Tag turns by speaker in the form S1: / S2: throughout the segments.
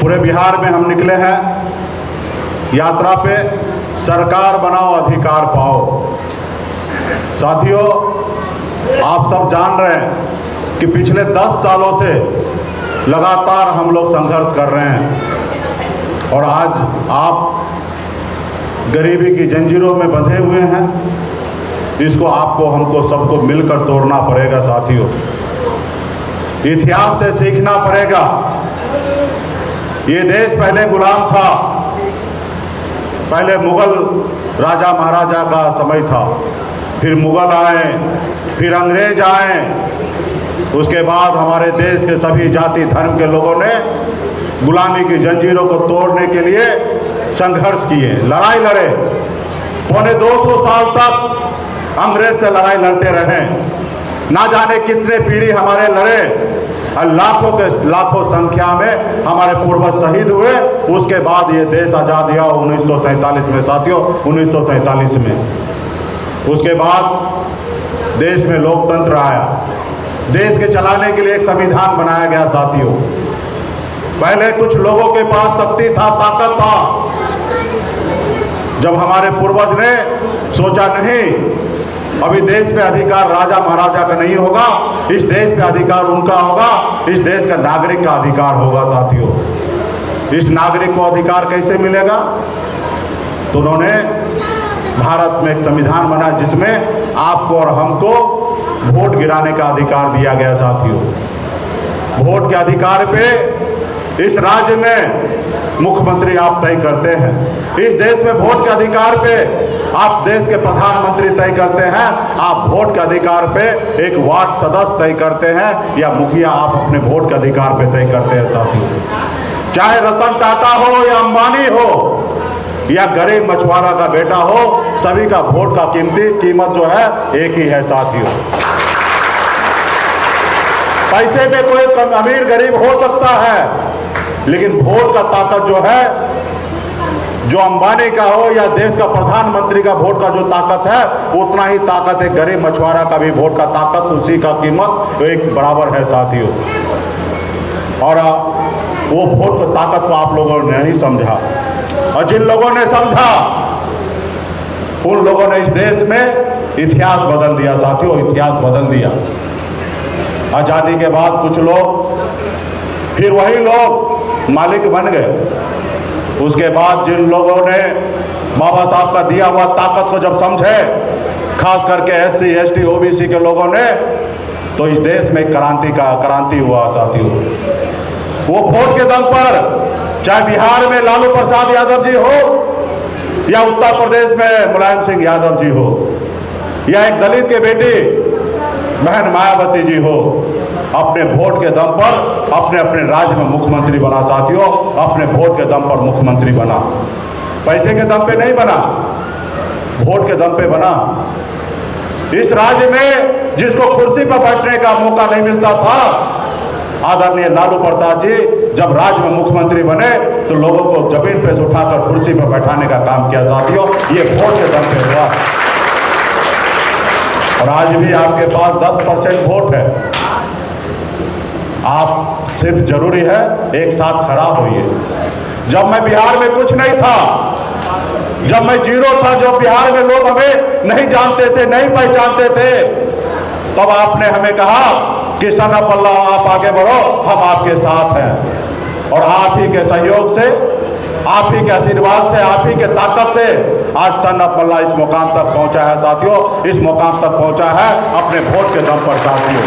S1: पूरे बिहार में हम निकले हैं यात्रा पे, सरकार बनाओ अधिकार पाओ। साथियों, आप सब जान रहे हैं कि पिछले 10 सालों से लगातार हम लोग संघर्ष कर रहे हैं और आज आप गरीबी की जंजीरों में बंधे हुए हैं। इसको आपको, हमको, सबको मिलकर तोड़ना पड़ेगा। साथियों, इतिहास से सीखना पड़ेगा। ये देश पहले गुलाम था, पहले मुगल राजा महाराजा का समय था, फिर मुगल आए, फिर अंग्रेज आए, उसके बाद हमारे देश के सभी जाति धर्म के लोगों ने गुलामी की जंजीरों को तोड़ने के लिए संघर्ष किए, लड़ाई लड़े। पौने 200 साल तक अंग्रेज से लड़ाई लड़ते रहे। ना जाने कितने पीढ़ी हमारे लड़े और लाखों संख्या में हमारे पूर्वज शहीद हुए। उसके बाद ये देश आज़ाद हुआ 1947 में। साथियों, 1947 में उसके बाद देश में लोकतंत्र आया। देश के चलाने के लिए एक संविधान बनाया गया। साथियों, पहले कुछ लोगों के पास शक्ति था, ताकत था। जब हमारे पूर्वज ने सोचा नहीं, अभी देश पे अधिकार राजा महाराजा का नहीं होगा, इस देश पे अधिकार उनका होगा, इस देश का नागरिक का अधिकार होगा। साथियों, इस नागरिक को अधिकार कैसे मिलेगा? तो उन्होंने भारत में एक संविधान बना जिसमें आपको और हमको वोट गिराने का अधिकार दिया गया। साथियों, वोट के अधिकार पे इस राज्य में मुख्यमंत्री आप तय करते हैं। इस देश में वोट के अधिकार पे आप देश के प्रधानमंत्री तय करते हैं। आप वोट के अधिकार पे एक वार्ड सदस्य तय करते हैं या मुखिया आप अपने वोट के अधिकार पे तय करते हैं। साथियों, चाहे रतन टाटा हो या अंबानी हो या गरीब मछुआरा का बेटा हो, सभी का वोट का कीमत जो है एक ही है। साथियों, पैसे में कोई कम अमीर गरीब हो सकता है, लेकिन वोट का ताकत जो है, जो अंबानी का हो या देश का प्रधानमंत्री का वोट का जो ताकत है, उतना ही ताकत है गरीब मछुआरा का भी वोट का ताकत, उसी का कीमत एक बराबर है। साथियों, और वो वोट की ताकत को आप लोगों ने नहीं समझा, और जिन लोगों ने समझा उन लोगों ने इस देश में इतिहास बदल दिया। साथियों, इतिहास बदल दिया। आज़ादी के बाद कुछ लोग, फिर वही लोग मालिक बन गए। उसके बाद जिन लोगों ने बाबा साहब का दिया हुआ ताकत को जब समझे, खास करके SC ST OBC के लोगों ने, तो इस देश में क्रांति हुआ। साथियों, वो वोट के दम पर, चाहे बिहार में लालू प्रसाद यादव जी हो या उत्तर प्रदेश में मुलायम सिंह यादव जी हो या एक दलित के बेटी बहन मायावती जी हो, अपने वोट के दम पर अपने अपने राज्य में मुख्यमंत्री बना। साथियों, अपने वोट के दम पर मुख्यमंत्री बना, पैसे के दम पे नहीं बना, वोट के दम पे बना। इस राज्य में जिसको कुर्सी पर बैठने का मौका नहीं मिलता था, आदरणीय लालू प्रसाद जी जब राज्य में मुख्यमंत्री बने तो लोगों को जमीन पे से उठाकर कुर्सी पर बैठाने का काम किया। साथियों, ये वोट के दम पे हुआ। और आज भी आपके पास 10% वोट है। आप सिर्फ जरूरी है एक साथ खड़ा होइए। जब मैं बिहार में कुछ नहीं था, जब मैं जीरो था, जब बिहार में लोग हमें नहीं जानते थे, नहीं पहचानते थे, तब आपने हमें कहा कि सनप अल्लाह आप आगे बढ़ो, हम आपके साथ हैं। और आप ही के सहयोग से, आप ही के आशीर्वाद से, आप ही के ताकत से आज सनप अल्लाह इस मुकाम तक पहुंचा है। साथियों, इस मुकाम तक पहुंचा है अपने वोट के दम पर। साथियों,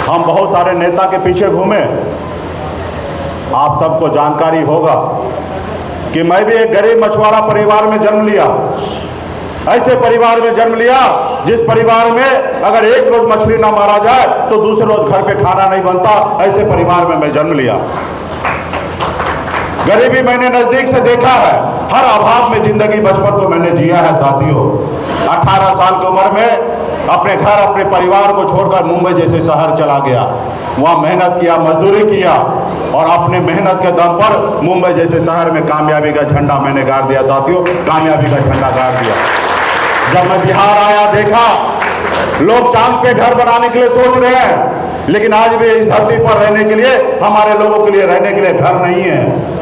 S1: हम बहुत सारे नेता के पीछे घूमे। आप सबको जानकारी होगा कि मैं भी एक गरीब मछुआरा परिवार में जन्म लिया। ऐसे परिवार में जन्म लिया जिस परिवार में अगर एक रोज मछली ना मारा जाए तो दूसरे रोज घर पे खाना नहीं बनता। ऐसे परिवार में मैं जन्म लिया। गरीबी मैंने नजदीक से देखा है, हर अभाव में जिंदगी बचपन को मैंने जिया है। साथियों, 18 साल की उम्र में अपने घर, अपने परिवार को छोड़कर मुंबई जैसे शहर चला गया। वहाँ मेहनत किया, मजदूरी किया और अपने मेहनत के दम पर मुंबई जैसे शहर में कामयाबी का झंडा मैंने गाड़ दिया। साथियों, कामयाबी का झंडा गाड़ दिया। जब मैं बिहार आया, देखा लोग चांद पे घर बनाने के लिए सोच रहे हैं। लेकिन आज भी इस धरती पर रहने के लिए, हमारे लोगों के लिए रहने के लिए घर नहीं है।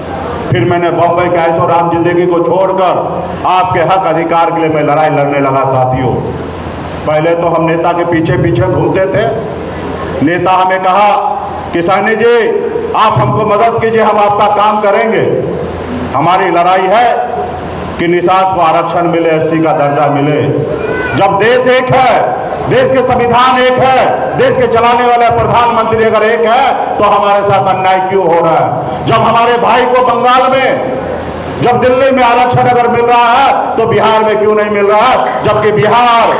S1: फिर मैंने बम्बई के ऐशोआराम जिंदगी को छोड़कर आपके हक अधिकार के लिए मैं लड़ाई लड़ने लगा साथियों। पहले तो हम नेता के पीछे पीछे घूमते थे। नेता हमें कहा कि सैनी जी आप हमको मदद कीजिए, हम आपका काम करेंगे। हमारी लड़ाई है कि निषाद को आरक्षण मिले, एससी का दर्जा मिले। जब देश एक है, देश के संविधान एक है, देश के चलाने वाले प्रधानमंत्री अगर एक है, तो हमारे साथ अन्याय क्यों हो रहा है? जब हमारे भाई को बंगाल में, जब दिल्ली में आरक्षण अगर मिल रहा है तो बिहार में क्यों नहीं मिल रहा है? जबकि बिहार,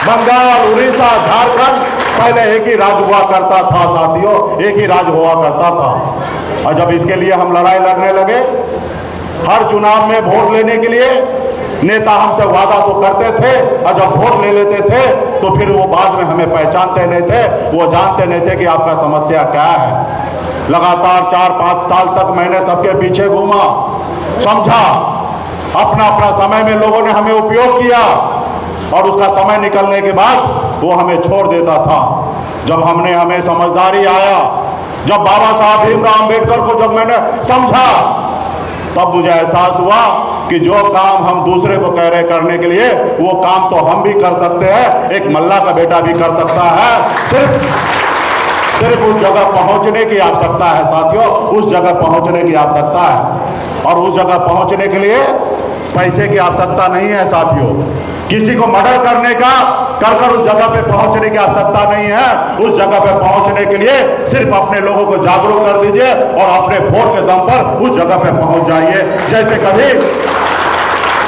S1: बंगाल, उड़ीसा, झारखंड पहले एक ही राज्य हुआ करता था साथियों, एक ही राज्य हुआ करता था। और जब इसके लिए हम लड़ाई लड़ने लगे, हर चुनाव में वोट लेने के लिए नेता हमसे वादा तो करते थे, और जब वोट ले लेते थे तो फिर वो बाद में हमें पहचानते नहीं थे, वो जानते नहीं थे कि आपका समस्या क्या है। लगातार 4-5 साल तक मैंने सबके पीछे घूमा, समझा, अपना अपना समय में लोगों ने हमें उपयोग किया, और उसका समय निकलने के बाद वो हमें छोड़ देता था। जब हमें समझदारी आया, जब बाबा साहब भीमराव अम्बेडकर को जब मैंने समझा, तब मुझे एहसास हुआ कि जो काम हम दूसरे को कह रहे करने के लिए, वो काम तो हम भी कर सकते हैं, एक मल्ला का बेटा भी कर सकता है। सिर्फ उस जगह पहुंचने की आवश्यकता है साथियों, उस जगह पहुंचने की आवश्यकता है। और उस जगह पहुंचने के लिए पैसे की आवश्यकता नहीं है साथियों। किसी को मर्डर करने का कर उस जगह पे पहुंचने की आवश्यकता नहीं है। उस जगह पे पहुंचने के लिए सिर्फ अपने लोगों को जागरूक कर दीजिए और अपने वोट के दम पर उस जगह पे पहुंच जाइए, जैसे कभी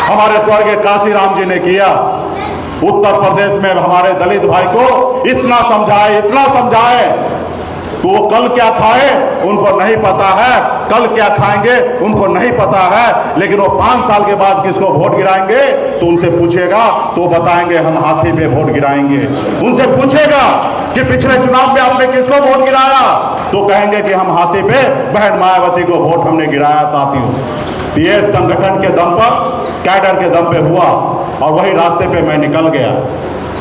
S1: हमारे स्वर्गीय काशीराम जी ने किया। उत्तर प्रदेश में हमारे दलित भाई को इतना समझाए तो वो कल क्या खाए उनको नहीं पता है, कल क्या खाएंगे उनको नहीं पता है। लेकिन वो 5 साल के बाद किसको वोट गिराएंगे तो उनसे पूछेगा तो वो बताएंगे हम हाथी पे वोट गिराएंगे। उनसे पूछेगा कि पिछले चुनाव में आपने किसको वोट गिराया, तो कहेंगे कि हम हाथी पे बहन मायावती को वोट हमने गिराया साथियों। ये संगठन के दम पर, कैडर के दम पे हुआ, और वही रास्ते पे मैं निकल गया।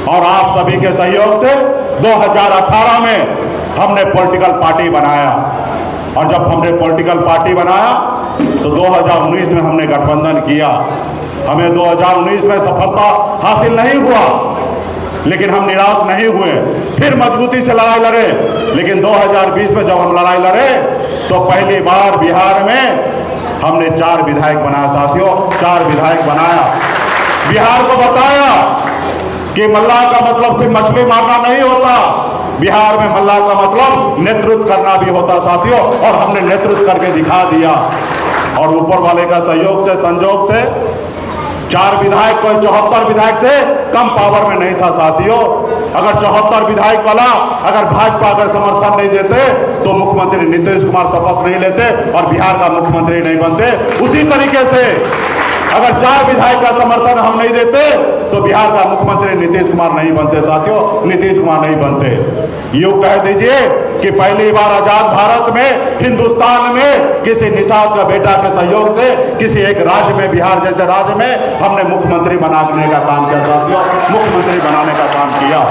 S1: और आप सभी के सहयोग से 2018 में हमने पॉलिटिकल पार्टी बनाया, और जब हमने पॉलिटिकल पार्टी बनाया तो 2019 में हमने गठबंधन किया। हमें 2019 में सफलता हासिल नहीं हुआ, लेकिन हम निराश नहीं हुए, फिर मजबूती से लड़ाई लड़े। लेकिन 2020 में जब हम लड़ाई लड़े तो पहली बार बिहार में हमने 4 विधायक बनाया साथियों, 4 विधायक बनाया। बिहार को बताया कि मल्लाह का मतलब सिर्फ मछली मारना नहीं होता, बिहार में मल्लाह का मतलब नेतृत्व करना भी होता साथियों, और हमने नेतृत्व करके दिखा दिया। और ऊपर वाले का सहयोग से, संजोग से 4 विधायक को 74 विधायक से कम पावर में नहीं था साथियों। अगर 74 विधायक वाला अगर भाजपा अगर समर्थन नहीं देते तो मुख्यमंत्री नीतीश कुमार शपथ नहीं लेते और बिहार का मुख्यमंत्री नहीं बनते। उसी तरीके से अगर 4 विधायक का समर्थन हम नहीं देते तो बिहार का मुख्यमंत्री नीतीश कुमार नहीं बनते साथियों, नीतीश कुमार नहीं बनते। यूं कह दीजिए कि पहली बार आजाद भारत में, हिंदुस्तान में किसी निषाद का बेटा के सहयोग से किसी एक राज्य में, बिहार जैसे राज्य में हमने मुख्यमंत्री बनाने का काम किया साथियों, मुख्यमंत्री बनाने का काम किया।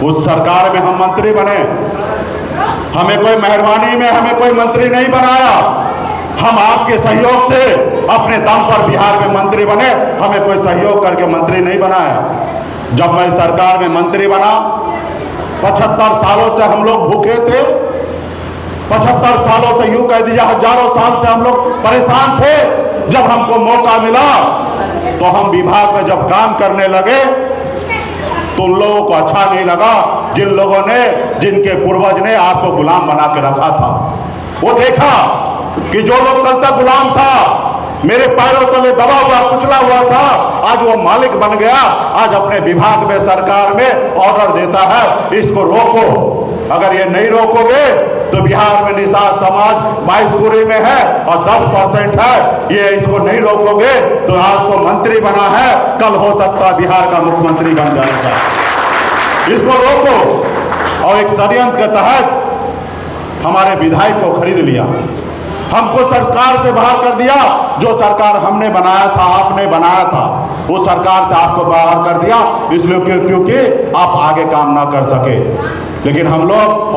S1: उस सरकार में हम मंत्री बने, हमें कोई मेहरबानी में हमें कोई मंत्री नहीं बनाया, हम आपके सहयोग से अपने दम पर बिहार में मंत्री बने, हमें कोई सहयोग करके मंत्री नहीं बनाया। जब मैं सरकार में मंत्री बना, 75 सालों से हम लोग भूखे थे, 75 सालों से यूं कह दीजिए हजारों साल से हम लोग परेशान थे। जब हमको मौका मिला तो हम विभाग में जब काम करने लगे तो उन लोगों को अच्छा नहीं लगा, जिन लोगों ने, जिनके पूर्वज ने आपको गुलाम बना के रखा था। वो देखा कि जो लोग कल तक गुलाम था, मेरे पैरों तले दबा हुआ, कुचला हुआ था, आज वो मालिक बन गया। आज अपने विभाग में, सरकार में ऑर्डर देता है इसको रोको। अगर ये नहीं रोकोगे तो बिहार में निषाद समाज 22 में है और 10% है, ये इसको नहीं रोकोगे तो आज तो मंत्री बना है, कल हो सकता बिहार का मुख्यमंत्री बन जाएगा। इसको रोको। और एक षड्यंत्र के तहत हमारे विधायक को खरीद लिया, हमको सरकार से बाहर कर दिया। जो सरकार हमने बनाया था, आपने बनाया था, उस सरकार से आपको बाहर कर दिया, इसलिए क्योंकि आप आगे काम ना कर सके। लेकिन हम लोग